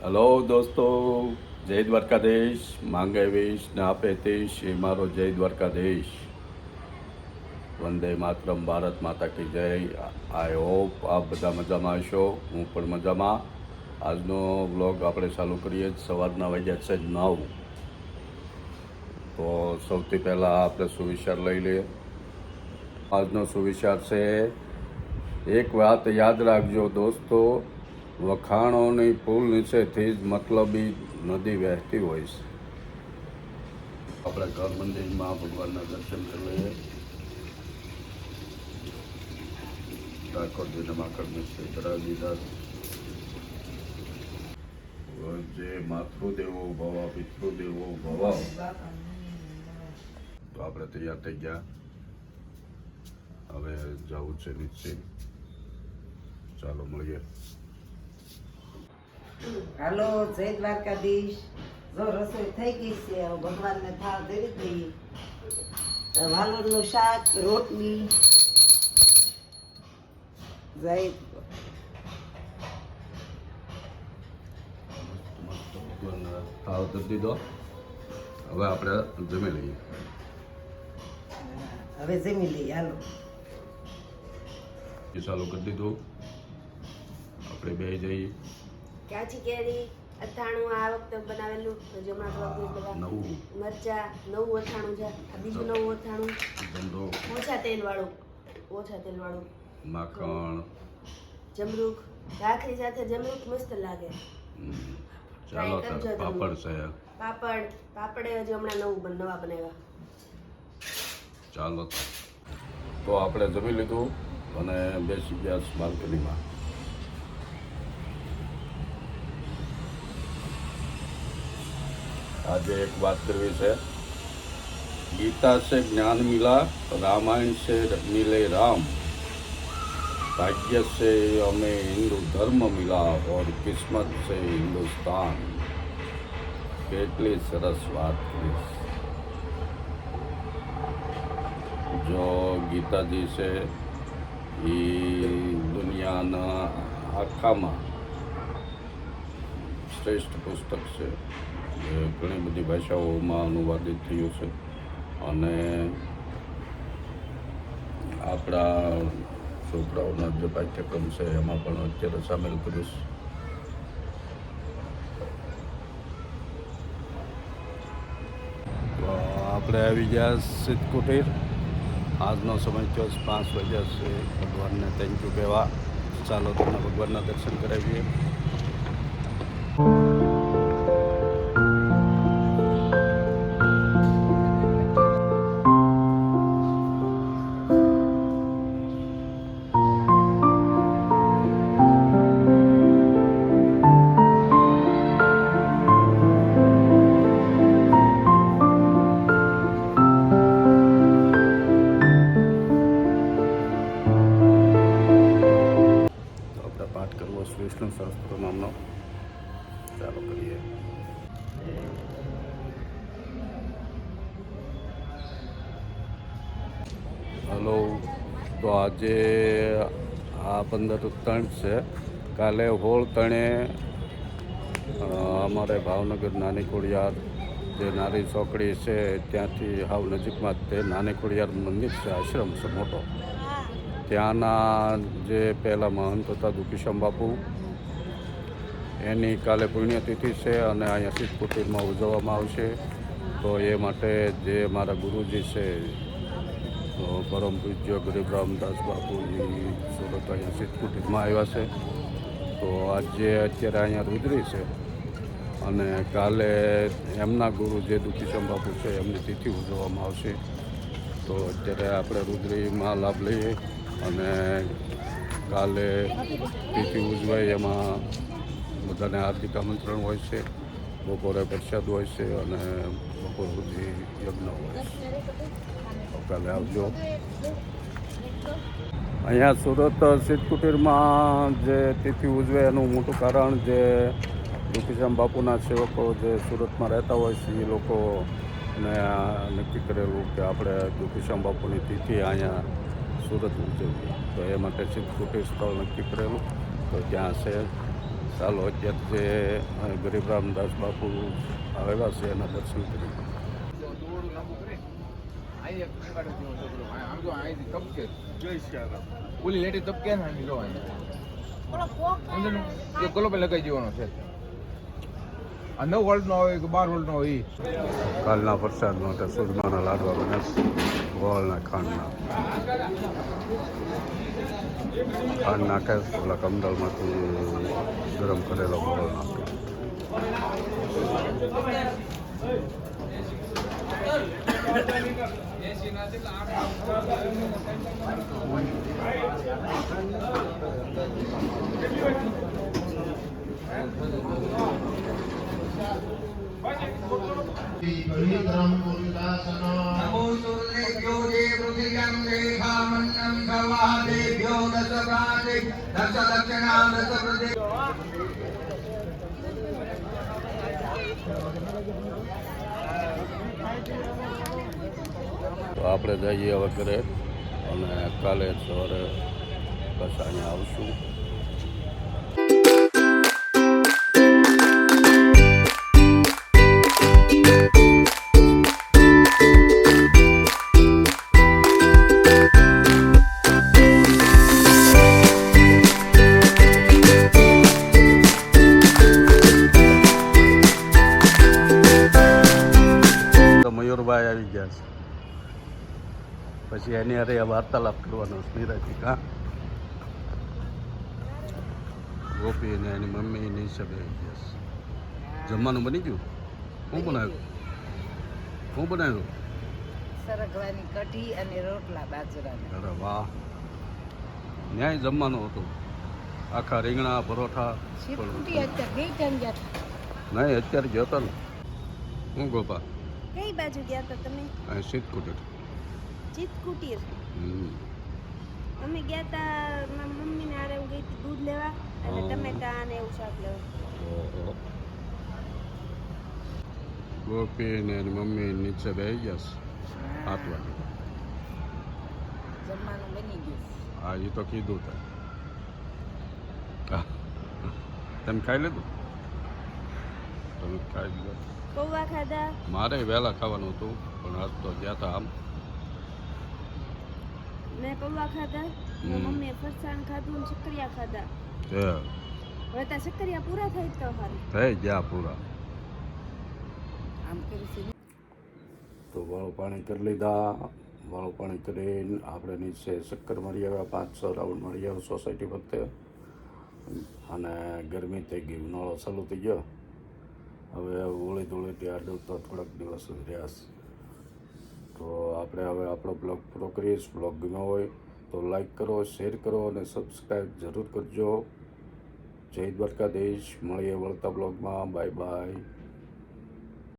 Hello દોસ્તો, જય દ્વારકાધીશ. માંગે વિશ ને આપે તીશ, એ મારો જય દ્વારકાધીશ. વંદે માતરમ, ભારત માતા કી જય. આઈ હોપ આપ બધા મજામાં હશો, હું પણ મજામાં. આજનો વ્લોગ આપણે ચાલુ કરીએ. સવારના વાગ્યા છે 9. તો સૌથી પહેલાં આપણે સુવિચાર લઈ લઈએ. આજનો સુવિચાર છે, એક વાત યાદ રાખજો દોસ્તો, વખાણોની પુલ નીચેથી જ મતલબી નદી વહેતી હોય છે. આપણે ઘર મંદિરમાં ભગવાનના દર્શન કરી લઈએ. ઠાકોરજીને માખણ મિશ્રી કરાવી દીધા. જે માતૃદેવો ભવ પિતૃદેવો ભવ. તો આપણે તૈયાર થઈ ગયા. હવે જવું છે નીચે. ચાલો મળીએ. હાલો, જય દ્વારકાધીશ. જો રસોઈ થઈ ગઈ છે, હવે ભગવાનને થાળ ધરી દઈએ. વાલોરનું શાક, રોટલી. જય ભગવાનને થાળ ધરી દીધો. હવે આપણે જમી લઈએ. હવે જમી લઈએ. હાલો, ચાલુ કરી દીધું. આપણે બે જઈએ. કાચી કેરી અથાણું આ વખતે બનાવેલું. હમણાં થોડાક બધા નવું મરચા, નવું અથાણું છે. આ બીજું નવું અથાણું, ધંધો, ઓછા તેલ વાળું. માખણ. જમરૂખ, ભાખરી સાથે જમરૂખ મસ્ત લાગે. ચાલો Try કરજો તાર તમે. પાપડ છે. પાપડે હજી હમણાં નવા બનાવ્યા. ચાલો તો આપણે જમી લીધું અને બેસી ગયા બાલ્કનીમાં. આજે એક વાત કરવી છે. गीता से ज्ञान मिला, रामायण से मिले राम, भाग्य से हमें हिंदू धर्म मिला और किस्मत से हिंदुस्तान. કેટલી સરસ વાત કરી. જો ગીતાજી છે એ દુનિયાના આખામાં શ્રેષ્ઠ પુસ્તક છે. જે ઘણી બધી ભાષાઓમાં અનુવાદિત થયું છે અને આપણા છોકરાઓના જે પાઠ્યક્રમ છે એમાં પણ અત્યારે સામેલ કરીશ. તો આપણે આવી ગયા સિદ્ધ કુટીર. આજનો સમય થયો 5 વાગ્યા છે. ભગવાનને થેન્ક યુ કહેવા. ચાલો તમને ભગવાનના દર્શન કરાવીએ. પાઠ કરવો વિષ્ણુ સહસ્ત્ર નામનો. ચાલો કરીએ. હલો, તો આજે આ 15 ઉત્તરાયણ છે. કાલે 16 તણે અમારે ભાવનગર નાની ખોડિયાર જે નારી ચોકડી છે ત્યાંથી હાવ નજીકમાં જ તે નાની ખોડિયાર મંદિર છે, આશ્રમ છે મોટો. ત્યાંના જે પહેલાં મહંત હતા દુખીશ્યામ બાપુ, એની કાલે પુણ્યતિથિ છે અને અહીંયા સિદ્ધ કુટીરમાં ઉજવવામાં આવશે. તો એ માટે જે મારા ગુરુજી છે પરમ પૂજ્ય ગરીબ રામદાસ બાપુજી સુરત અહીંયા સિદ્ધ કુટીરમાં આવ્યા છે. તો આજે અત્યારે અહીંયા રુદ્રી છે અને કાલે એમના ગુરુ જે દુખીશ્યામ બાપુ છે એમની તિથિ ઉજવવામાં આવશે. તો અત્યારે આપણે રુદ્રીમાં લાભ લઈએ અને કાલે તિથિ ઉજવાય એમાં બધાને હાર્દિક આમંત્રણ હોય છે. બપોરે પ્રસાદ હોય છે અને બપોર સુધી યજ્ઞ હોય છે. તો કાલે આવજો. અહીંયા સુરત સિદ્ધ કુટીરમાં જે તિથિ ઉજવે એનું મોટું કારણ જે દુખીશ્યામ બાપુના સેવકો જે સુરતમાં રહેતા હોય છે એ લોકોને નક્કી કરેલું કે આપણે દુખીશ્યામ બાપુની તિથિ અહીંયા સુરત ઉજવવી. તો એ માટે સિદ્ધ કુટીર સ્થળ નક્કી કરેલું. તો ત્યાં છે ચાલો અત્યારે જે ગરીબ રામદાસ બાપુ આવેલા છે એના દર્શન કરી. ઓલી લેટી તપકે ને આની જો અંદર એક કલો પર લગાઈ દેવાનો છે. આ 9 વોલ્ટનો હોય કે 12 વોલ્ટનો હોય ઈ. કાલના પ્રસાદ માટે સુરમાના લાડવા બને ગોળના ખાંડના ખાંડ નાખે ઓલા કમદલમાંથી ગરમ કરેલો ગોળ નાખે. नमो सूर्येभ्यो ये पृथिव्यां रेखामन्नं भवादेभ्यो दश प्राते दश दक्षिणा दश प्रदे તો આપણે જઈએ હવે ઘરે અને કાલે સવારે બસ અહીંયા આવશું. તો મયુરભાઈ આવી ગયા છે, પછી એની હારે વાર્તાલાપ કરવાનો સ્મિરાજી. હા, ગોપી અને એની મમ્મી નીચે બેસી ગયા છે. જમવાનું બની ગયું? શું બનાવ્યું? શું બનાવ્યું? સરગવાની કઢી અને રોટલા બાજરાના. અરે વાહ, ન્યાય જમવાનું હતું. આખા રીંગણા પરોઠા. શીતકુટી અત્યારે ગઈ ટાઈમ ગયા હતા. નહીં, અત્યારે ગયો હતો ને. હું ગોપા કઈ બાજુ ગયા હતા તમે? અહીં સીટ કુટીર. ચિત કુટીર. અમે ગયા હતા મારા મમ્મીને હારે હું ગઈ હતી દૂધ લેવા અને હા. ટમેટા અને એવું શાક લેવા. ગોપી ને એની મમ્મી નીચે બેસી ગયા છે 7 વાગે. જમવાનું બની ગયું. હા, એ તો કીધું તે. તમે ખાઈ લીધું? તમે ખાઈ લીધું? પૌવા ખાધા. મારે વહેલા ખાવાનું હતું પણ આજ તો ગયા હતા આમ. મેં પૌવા ખાધા. હમ. મમ્મીએ ફરસાણ ખાધું અને શક્કરિયા ખાધા. તે હવે ત્યાં શક્કરિયા પૂરા થઈ તો સારું. થઈ ગયા પૂરા. આમ કરી તો વાળું પાણી કરી લીધા. વાળું પાણી કરીને આપણે નીચે ચક્કર મારી આવ્યા, 5-6 રાઉન્ડ મારી આવ્યા સોસાયટી વખતે. અને ગરમી થઈ ગઈ, ઉનાળો ચાલુ થઈ ગયો. હવે હોળી ધૂળેટી આડું તો થોડાક દિવસ જ રહ્યા છે. તો આપણે હવે આપણો બ્લોગ પૂરો કરીએ. બ્લોગ ગમ્યો હોય તો લાઈક કરો, શેર કરો અને સબસ્ક્રાઈબ જરૂર કરજો. જય દ્વારકાધીશ. મળીએ વળતા બ્લોગમાં. Bye bye.